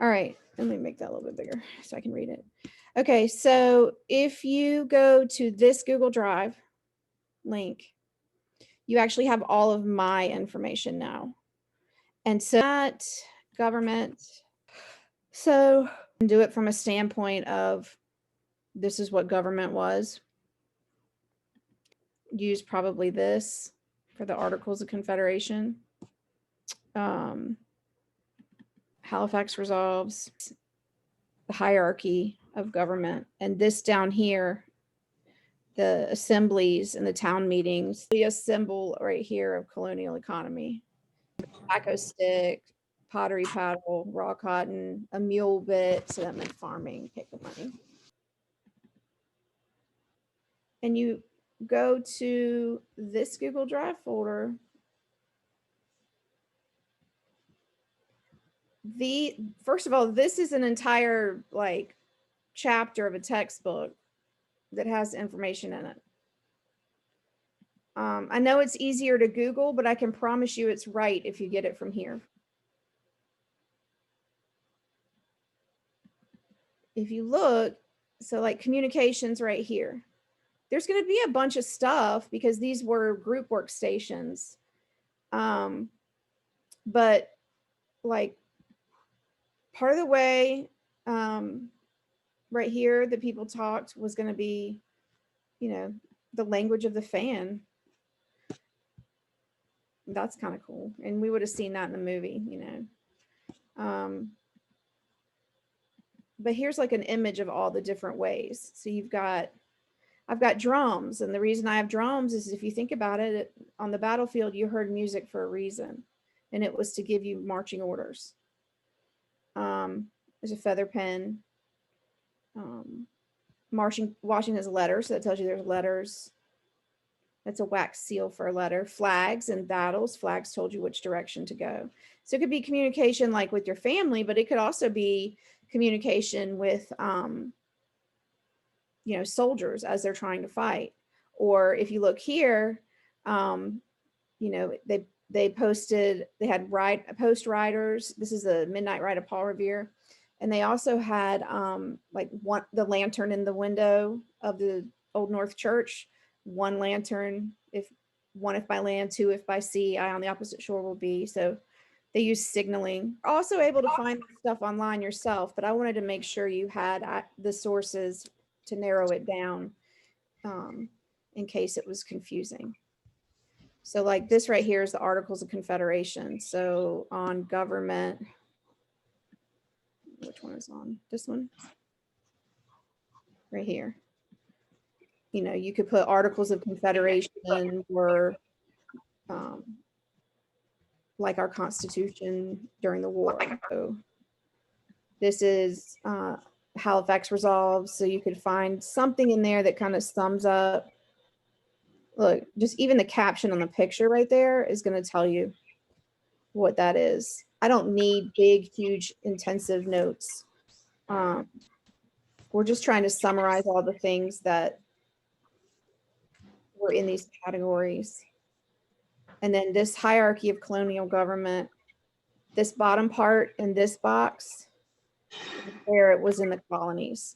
All right, let me make that a little bit bigger so I can read it. Okay, so if you go to this Google Drive link, you actually have all of my information now. And so that government, so do it from a standpoint of this is what government was. Use probably this for the Articles of Confederation. Halifax resolves the hierarchy of government, and this down here, the assemblies and the town meetings, a symbol right here of colonial economy. Tobacco stick, pottery paddle, raw cotton, a mule bit, so that meant farming, paper money. And you go to this Google Drive folder. First of all, this is an entire like chapter of a textbook that has information in it. I know it's easier to Google, but I can promise you it's right if you get it from here. If you look, so like communications right here, there's going to be a bunch of stuff because these were group workstations. But like part of the way right here that people talked was going to be, you know, the language of the fan. That's kind of cool. And we would have seen that in the movie, you know. But here's like an image of all the different ways. So I've got drums. And the reason I have drums is if you think about it, on the battlefield, you heard music for a reason. And it was to give you marching orders. There's a feather pen. Washing has a letter, so that tells you there's letters. That's a wax seal for a letter. Flags and battles. Flags told you which direction to go. So it could be communication like with your family, but it could also be communication with, you know, soldiers as they're trying to fight. Or if you look here, you know, they had post riders. This is the Midnight Ride of Paul Revere. And they also had like the lantern in the window of the Old North Church. One lantern, if by land, two if by sea, I on the opposite shore will be. So they use signaling. You're also able to find stuff online yourself, but I wanted to make sure you had the sources to narrow it down in case it was confusing. So like this right here is the Articles of Confederation. So on government, which one is on? This one? Right here. You know, you could put Articles of Confederation or like our Constitution during the war. So this is Halifax resolves. So you could find something in there that kind of sums up. Look, just even the caption on the picture right there is going to tell you what that is. I don't need big, huge, intensive notes. We're just trying to summarize all the things that were in these categories. And then this hierarchy of colonial government, this bottom part in this box, where it was in the colonies.